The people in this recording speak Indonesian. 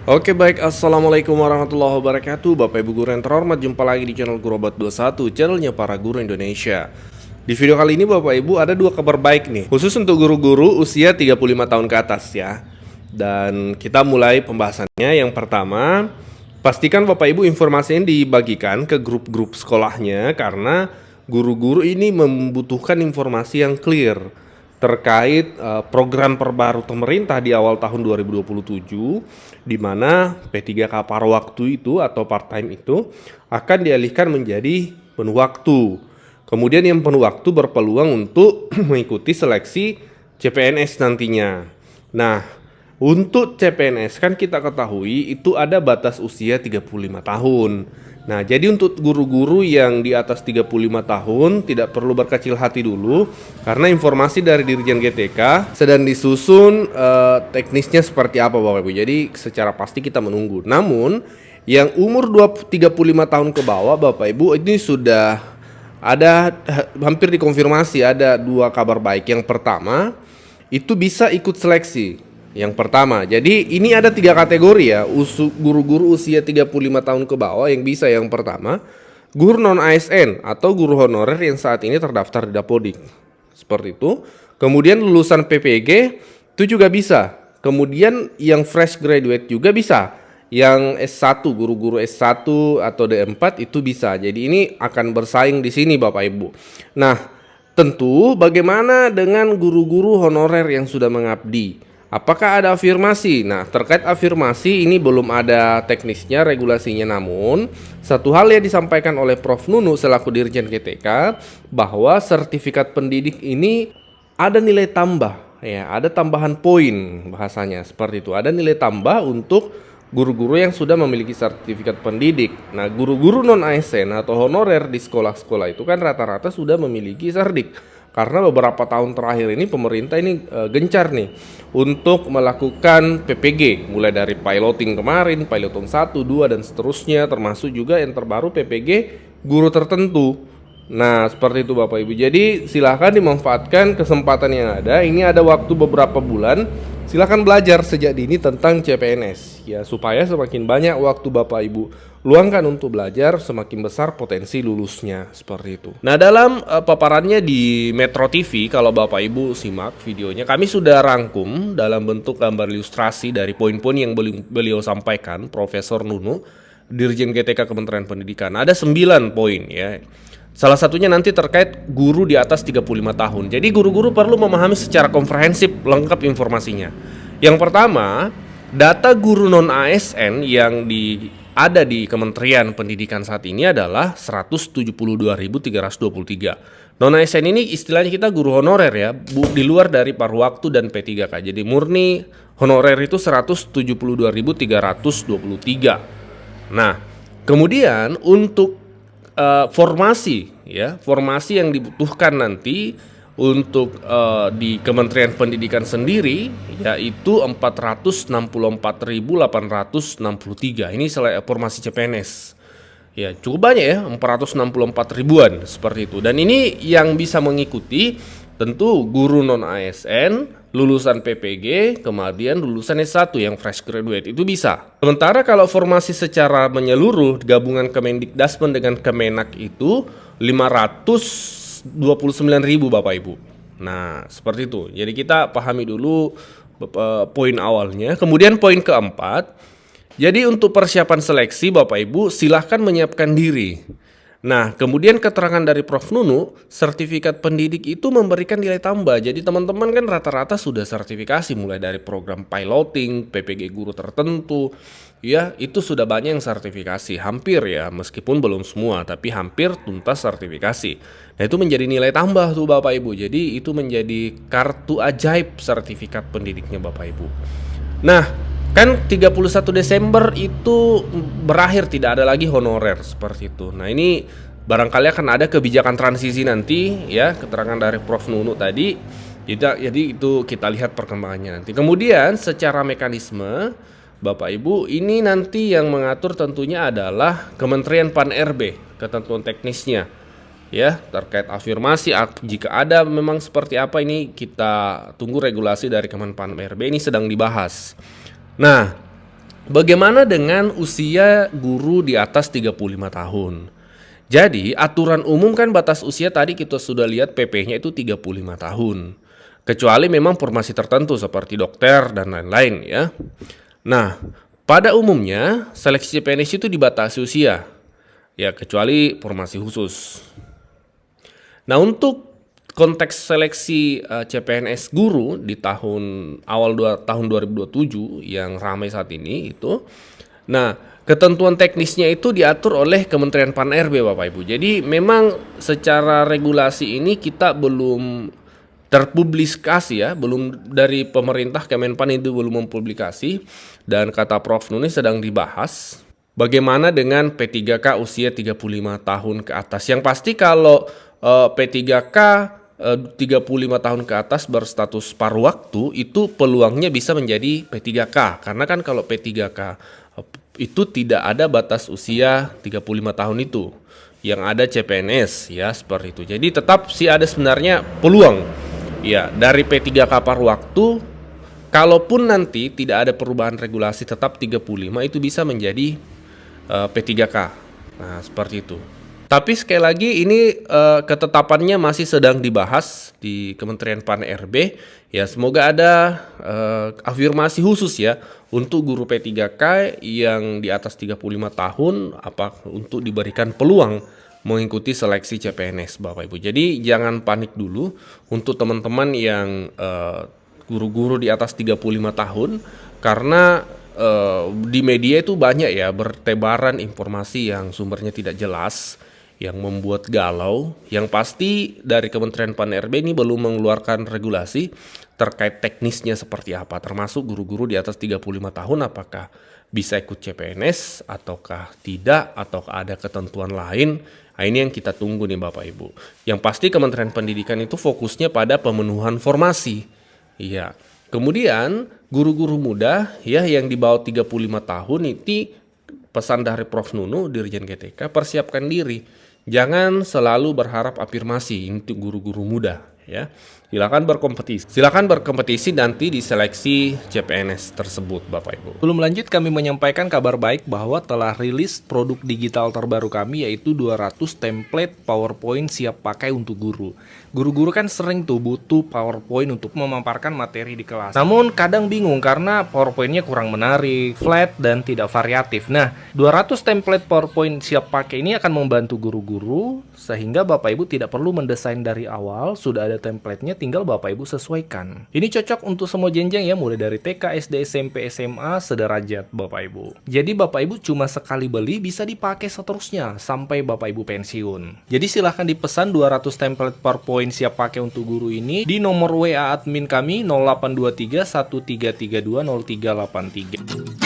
Oke baik, Assalamualaikum warahmatullahi wabarakatuh. Bapak Ibu guru yang terhormat, jumpa lagi di channel Gurobat21, channelnya para guru Indonesia. Di video kali ini Bapak Ibu ada dua kabar baik nih, khusus untuk guru-guru usia 35 tahun ke atas ya. Dan kita mulai pembahasannya. Yang pertama, pastikan Bapak Ibu informasinya dibagikan ke grup-grup sekolahnya, karena guru-guru ini membutuhkan informasi yang clear terkait program terbaru pemerintah di awal tahun 2027, di mana P3K paruh waktu itu atau part time itu akan dialihkan menjadi penuh waktu. Kemudian yang penuh waktu berpeluang untuk mengikuti seleksi CPNS nantinya. Nah, untuk CPNS kan kita ketahui itu ada batas usia 35 tahun. Nah, jadi untuk guru-guru yang di atas 35 tahun tidak perlu berkecil hati dulu, karena informasi dari Dirjen GTK sedang disusun teknisnya seperti apa Bapak Ibu. Jadi secara pasti kita menunggu. Namun yang umur 35 tahun ke bawah Bapak Ibu ini sudah ada hampir dikonfirmasi, ada dua kabar baik. Yang pertama, itu bisa ikut seleksi. Yang pertama, jadi ini ada 3 kategori ya, guru-guru usia 35 tahun ke bawah yang bisa. Yang pertama, guru non ASN atau guru honorer yang saat ini terdaftar di Dapodik. Seperti itu. Kemudian lulusan PPG itu juga bisa. Kemudian yang fresh graduate juga bisa. Yang S1, guru-guru S1 atau D4 itu bisa. Jadi ini akan bersaing di sini Bapak Ibu. Nah, tentu bagaimana dengan guru-guru honorer yang sudah mengabdi? Apakah ada afirmasi? Nah, terkait afirmasi ini belum ada teknisnya, regulasinya. Namun, satu hal yang disampaikan oleh Prof. Nunu selaku Dirjen GTK, bahwa sertifikat pendidik ini ada nilai tambah, ya, ada tambahan poin bahasanya seperti itu. Ada nilai tambah untuk guru-guru yang sudah memiliki sertifikat pendidik. Nah, guru-guru non ASN atau honorer di sekolah-sekolah itu kan rata-rata sudah memiliki serdik. Karena beberapa tahun terakhir ini pemerintah ini gencar nih untuk melakukan PPG, mulai dari piloting kemarin, piloting 1, 2 dan seterusnya, termasuk juga yang terbaru PPG guru tertentu. Nah, seperti itu Bapak Ibu. Jadi silahkan dimanfaatkan kesempatan yang ada. Ini ada waktu beberapa bulan. Silahkan belajar sejak dini tentang CPNS ya, supaya semakin banyak waktu Bapak Ibu luangkan untuk belajar, semakin besar potensi lulusnya, seperti itu. Nah, dalam paparannya di Metro TV, kalau Bapak Ibu simak videonya, kami sudah rangkum dalam bentuk gambar ilustrasi dari poin-poin yang beliau sampaikan, Profesor Nunu, Dirjen GTK Kementerian Pendidikan. Ada 9 poin ya. Salah satunya nanti terkait guru di atas 35 tahun. Jadi guru-guru perlu memahami secara komprehensif lengkap informasinya. Yang pertama, data guru non ASN yang ada di Kementerian Pendidikan saat ini adalah 172.323. Non ASN ini istilahnya kita guru honorer ya, di luar dari paruh waktu dan P3K. Jadi murni honorer itu 172.323. Nah, kemudian untuk formasi yang dibutuhkan nanti untuk di Kementerian Pendidikan sendiri yaitu 464.863. Ini formasi CPNS. Ya, cukup banyak ya, 464 ribuan seperti itu. Dan ini yang bisa mengikuti tentu guru non ASN, lulusan PPG, kemudian lulusan S1 yang fresh graduate itu bisa. Sementara kalau formasi secara menyeluruh gabungan Kemendikdasmen dengan Kemenak itu 529.000 Bapak Ibu. Nah, seperti itu. Jadi kita pahami dulu poin awalnya. Kemudian poin keempat, jadi untuk persiapan seleksi Bapak Ibu silahkan menyiapkan diri. Nah, kemudian keterangan dari Prof. Nunu, sertifikat pendidik itu memberikan nilai tambah. Jadi teman-teman kan rata-rata sudah sertifikasi, mulai dari program piloting, PPG guru tertentu, ya itu sudah banyak yang sertifikasi, hampir ya, meskipun belum semua, tapi hampir tuntas sertifikasi. Nah, itu menjadi nilai tambah tuh Bapak Ibu. Jadi itu menjadi kartu ajaib sertifikat pendidiknya Bapak Ibu. Nah, kan 31 Desember itu berakhir, tidak ada lagi honorer seperti itu. Nah, ini barangkali akan ada kebijakan transisi nanti ya, keterangan dari Prof. Nunu tadi. Jadi itu kita lihat perkembangannya nanti. Kemudian secara mekanisme Bapak Ibu, ini nanti yang mengatur tentunya adalah Kementerian Pan-RB, ketentuan teknisnya. Ya, terkait afirmasi jika ada memang seperti apa, ini kita tunggu regulasi dari Kemenpan RB, ini sedang dibahas. Nah, Bagaimana dengan usia guru di atas 35 tahun? Jadi, aturan umum kan batas usia tadi kita sudah lihat PP-nya itu 35 tahun. Kecuali memang formasi tertentu seperti dokter dan lain-lain ya. Nah, pada umumnya seleksi CPNS itu dibatasi usia. Ya, kecuali formasi khusus. Nah, untuk konteks seleksi CPNS guru di tahun 2027 yang ramai saat ini itu, nah ketentuan teknisnya itu diatur oleh Kementerian Pan-RB Bapak Ibu. Jadi memang secara regulasi ini kita belum terpublikasi ya, belum dari pemerintah Kemenpan itu belum mempublikasi, dan kata Prof Nuni sedang dibahas. Bagaimana dengan P3K usia 35 tahun ke atas? Yang pasti kalau P3K 35 tahun ke atas berstatus paruh waktu itu peluangnya bisa menjadi P3K, karena kan kalau P3K itu tidak ada batas usia 35 tahun itu, yang ada CPNS ya seperti itu. Jadi tetap sih ada sebenarnya peluang ya dari P3K paruh waktu, kalaupun nanti tidak ada perubahan regulasi tetap 35 itu bisa menjadi P3K. Nah seperti itu. Tapi sekali lagi ini ketetapannya masih sedang dibahas di Kementerian Pan-RB. Ya semoga ada afirmasi khusus ya untuk guru P3K yang di atas 35 tahun untuk diberikan peluang mengikuti seleksi CPNS Bapak Ibu. Jadi jangan panik dulu untuk teman-teman yang guru-guru di atas 35 tahun, karena di media itu banyak ya bertebaran informasi yang sumbernya tidak jelas, yang membuat galau. Yang pasti dari Kementerian Pan-RB ini belum mengeluarkan regulasi terkait teknisnya seperti apa, termasuk guru-guru di atas 35 tahun apakah bisa ikut CPNS ataukah tidak, ataukah ada ketentuan lain. Nah, ini yang kita tunggu nih Bapak Ibu. Yang pasti Kementerian Pendidikan itu fokusnya pada pemenuhan formasi. Iya. Kemudian guru-guru muda ya yang di bawah 35 tahun itu pesan dari Prof Nunu Dirjen GTK, persiapkan diri. Jangan selalu berharap afirmasi untuk guru-guru muda ya. Silakan berkompetisi nanti di seleksi CPNS tersebut Bapak Ibu. Sebelum lanjut, kami menyampaikan kabar baik bahwa telah rilis produk digital terbaru kami, yaitu 200 template PowerPoint siap pakai untuk guru. Guru-guru kan sering tuh butuh PowerPoint untuk memaparkan materi di kelas. Namun kadang bingung karena PowerPoint-nya kurang menarik, flat, dan tidak variatif. Nah, 200 template PowerPoint siap pakai ini akan membantu guru-guru sehingga Bapak Ibu tidak perlu mendesain dari awal, sudah ada template-nya, tinggal Bapak Ibu sesuaikan. Ini cocok untuk semua jenjang ya, mulai dari TK, SD, SMP, SMA, sederajat Bapak Ibu. Jadi Bapak Ibu cuma sekali beli bisa dipakai seterusnya sampai Bapak Ibu pensiun. Jadi silahkan dipesan 200 template PowerPoint siap pakai untuk guru ini di nomor WA admin kami 0823 1332 0383.